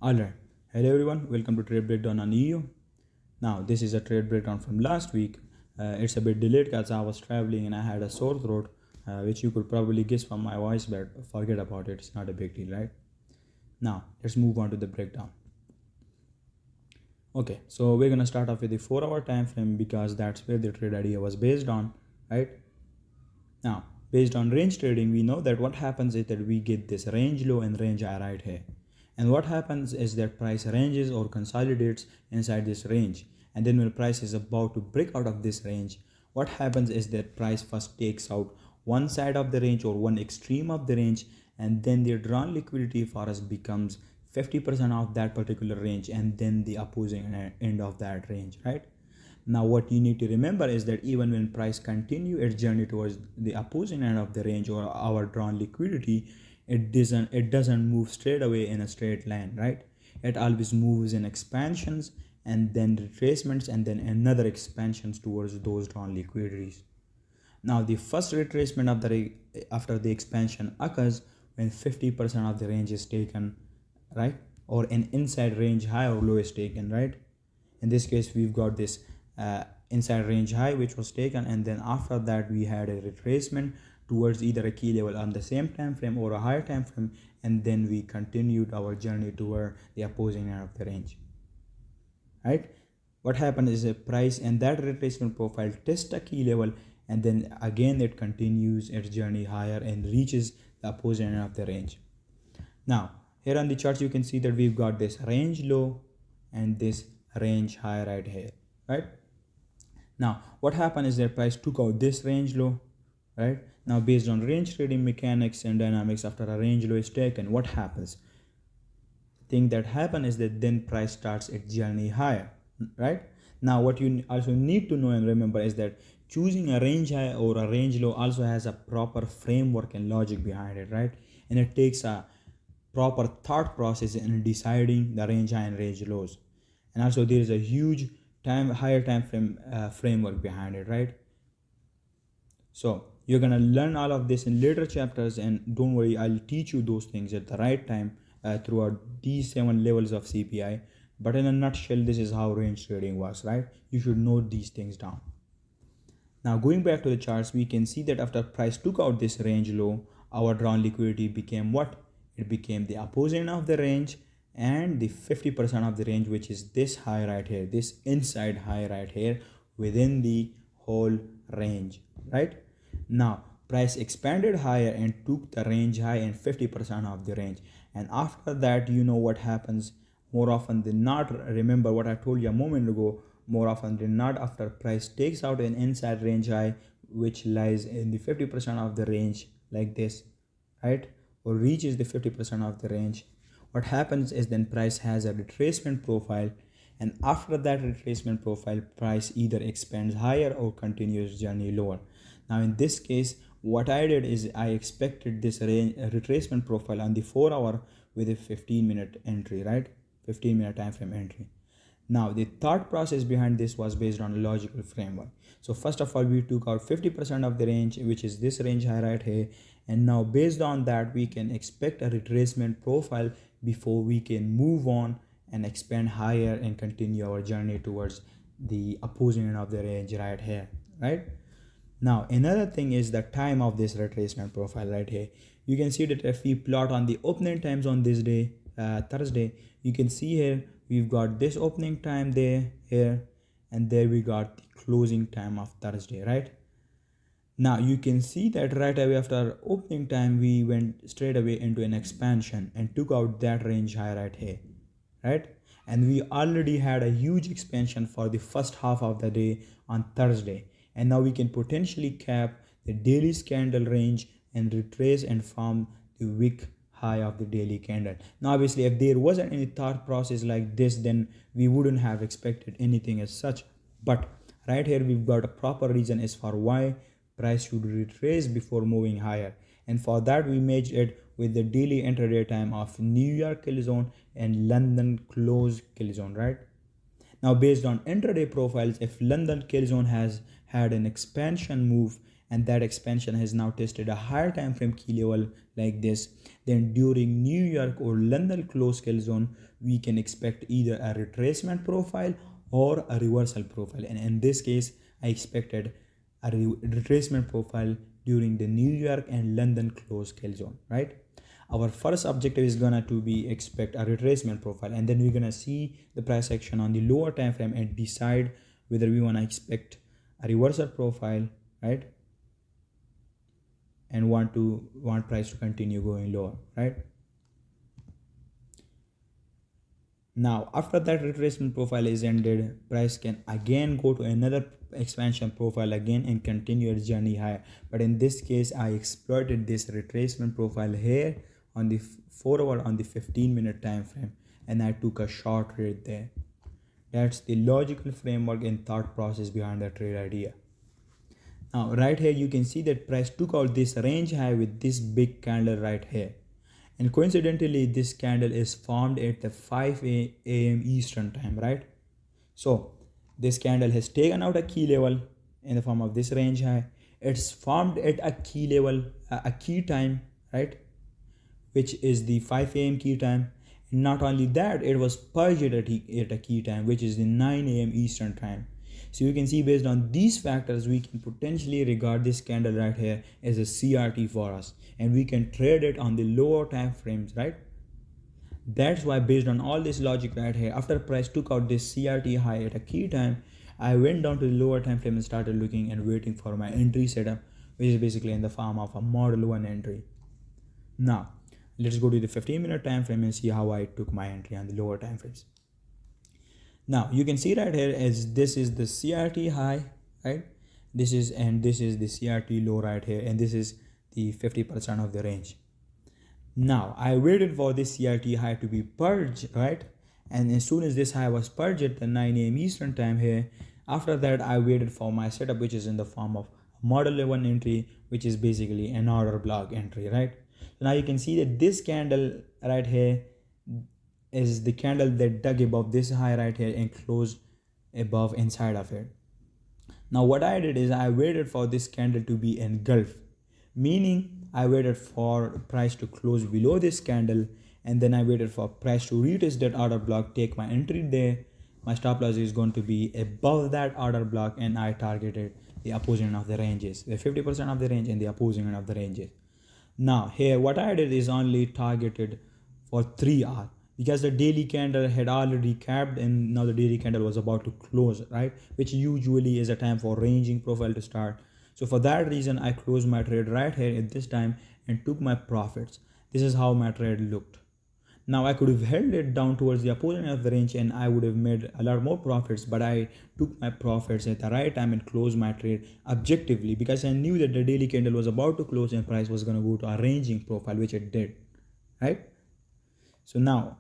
Alright, hello everyone, welcome to Trade Breakdown on EU. Now, this is a trade breakdown from last week. It's a bit delayed because I was traveling and I had a sore throat, which you could probably guess from my voice, but forget about it, it's not a big deal, right? Now, let's move on to the breakdown. Okay, so we're gonna start off with the 4 hour time frame because that's where the trade idea was based on, right? Now, based on range trading, we know that what happens is that we get this range low and range high right here. And what happens is that price ranges or consolidates inside this range. And then when price is about to break out of this range, what happens is that price first takes out one side of the range or one extreme of the range, and then the drawn liquidity for us becomes 50% of that particular range and then the opposing end of that range, right? Now what you need to remember is that even when price continue its journey towards the opposing end of the range or our drawn liquidity, it doesn't move straight away in a straight line, right? It always moves in expansions and then retracements and then another expansions towards those drawn liquidities. Now the first retracement of after the expansion occurs when 50% of the range is taken, right? Or an inside range high or low is taken, right? In this case, we've got this inside range high which was taken, and then after that we had a retracement towards either a key level on the same time frame or a higher time frame, and then we continued our journey toward the opposing end of the range, right? What happened is a price and that retracement profile test a key level, and then again it continues its journey higher and reaches the opposite end of the range. Now here on the charts you can see that we've got this range low and this range high right here, right? Now what happened is that price took out this range low, right? Now based on range trading mechanics and dynamics, after a range low is taken, what happens? Thing that happen is that then price starts its journey higher, right? Now what you also need to know and remember is that choosing a range high or a range low also has a proper framework and logic behind it, right? And it takes a proper thought process in deciding the range high and range lows. And also there is a huge higher time frame framework behind it, right? So you're gonna learn all of this in later chapters, and don't worry, I'll teach you those things at the right time throughout these 7 levels of CPI. But in a nutshell, this is how range trading works, right? You should note these things down. Now going back to the charts, we can see that after price took out this range low, our drawn liquidity became what? It became the opposite of the range and the 50% of the range, which is this high right here, this inside high right here within the whole range, right? Now price expanded higher and took the range high and 50% of the range. And after that, you know what happens more often than not. Remember what I told you a moment ago. More often than not, after price takes out an inside range high which lies in the 50% of the range like this, right? Or reaches the 50% of the range, what happens is then price has a retracement profile, and after that retracement profile, price either expands higher or continues journey lower. Now in this case, what I did is I expected this retracement profile on the 4 hour with a 15-minute entry, right? 15-minute time frame entry. Now the thought process behind this was based on a logical framework. So first of all, we took out 50% of the range, which is this range high right here, and now based on that we can expect a retracement profile before we can move on and expand higher and continue our journey towards the opposing end of the range right here, right? Now another thing is the time of this retracement profile right here. You can see that if we plot on the opening times on this day, Thursday, you can see here we've got this opening time there, here, and there we got the closing time of Thursday, right? Now you can see that right away after opening time we went straight away into an expansion and took out that range high right here, right? And we already had a huge expansion for the first half of the day on Thursday, and now we can potentially cap the daily candle range and retrace and form the wick high of the daily candle. Now obviously if there wasn't any thought process like this, then we wouldn't have expected anything as such. But right here we've got a proper reason as for why price should retrace before moving higher, and for that we matched it with the daily intraday time of New York kill zone and London close kill zone, right? Now based on intraday profiles, if London kill zone has had an expansion move and that expansion has now tested a higher time frame key level like this, then during New York or London close scale zone, we can expect either a retracement profile or a reversal profile. And in this case, I expected a retracement profile during the New York and London close scale zone, right? Our first objective is gonna to be expect a retracement profile, and then we're gonna see the price action on the lower time frame and decide whether we want to expect a reversal profile, right? And want price to continue going lower, right? Now, after that retracement profile is ended, price can again go to another expansion profile again and continue its journey higher. But in this case, I exploited this retracement profile here on the 4 hour on the 15-minute time frame, and I took a short trade there. That's the logical framework and thought process behind the trade idea. Now, right here, you can see that price took out this range high with this big candle right here. And coincidentally, this candle is formed at the 5 a.m. Eastern time, right? So this candle has taken out a key level in the form of this range high. It's formed at a key level, a key time, right? Which is the 5 a.m. key time. And not only that, it was purged at a key time, which is the 9 a.m. Eastern time. So you can see based on these factors, we can potentially regard this candle right here as a CRT for us, and we can trade it on the lower time frames, right? That's why based on all this logic right here, after price took out this CRT high at a key time, I went down to the lower time frame and started looking and waiting for my entry setup, which is basically in the form of a model 1 entry. Now, let's go to the 15-minute time frame and see how I took my entry on the lower time frames. Now you can see right here as this is the CRT high, right? This is the CRT low right here, and this is the 50% of the range. Now I waited for this CRT high to be purged, right? And as soon as this high was purged at the 9 a.m. Eastern time here, after that I waited for my setup, which is in the form of model 1 entry, which is basically an order block entry, right? So now you can see that this candle right here is the candle that dug above this high right here and closed above inside of it. Now what I did is I waited for this candle to be engulfed, meaning I waited for price to close below this candle, and then I waited for price to retest that order block, take my entry there. My stop loss is going to be above that order block, and I targeted the opposing end of the ranges, the 50% of the range and the opposing end of the ranges. Now here what I did is only targeted for 3 hours, because the daily candle had already capped and now the daily candle was about to close, right? Which usually is a time for ranging profile to start. So for that reason, I closed my trade right here at this time and took my profits. This is how my trade looked. Now I could have held it down towards the opposing end of the range and I would have made a lot more profits, but I took my profits at the right time and closed my trade objectively, because I knew that the daily candle was about to close and price was going to go to a ranging profile, which it did, right? So now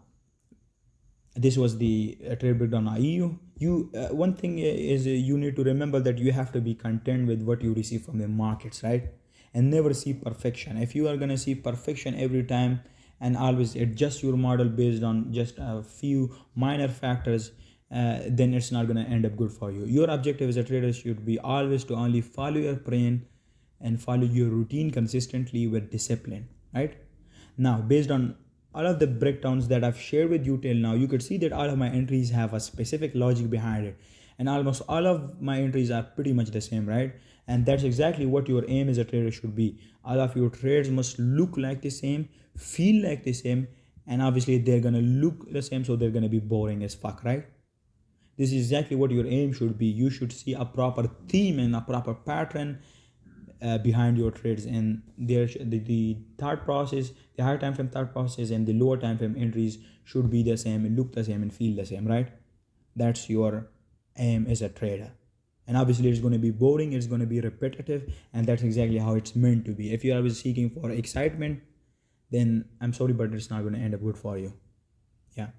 this was the trade breakdown on EU. One thing is you need to remember that you have to be content with what you receive from the markets, right? And never see perfection. If you are going to see perfection every time and always adjust your model based on just a few minor factors, then it's not going to end up good for you. Your objective as a trader should be always to only follow your brain and follow your routine consistently with discipline, right? Now, based on all of the breakdowns that I've shared with you till now, you could see that all of my entries have a specific logic behind it, and almost all of my entries are pretty much the same, right? And that's exactly what your aim as a trader should be. All of your trades must look like the same, feel like the same, and obviously they're gonna look the same, so they're gonna be boring as fuck, right? This is exactly what your aim should be. You should see a proper theme and a proper pattern behind your trades, and the thought process, the higher time frame thought process and the lower time frame entries should be the same and look the same and feel the same, right? That's your aim as a trader. And obviously it's going to be boring, it's going to be repetitive, and that's exactly how it's meant to be. If you're always seeking for excitement, then I'm sorry, but it's not going to end up good for you. Yeah.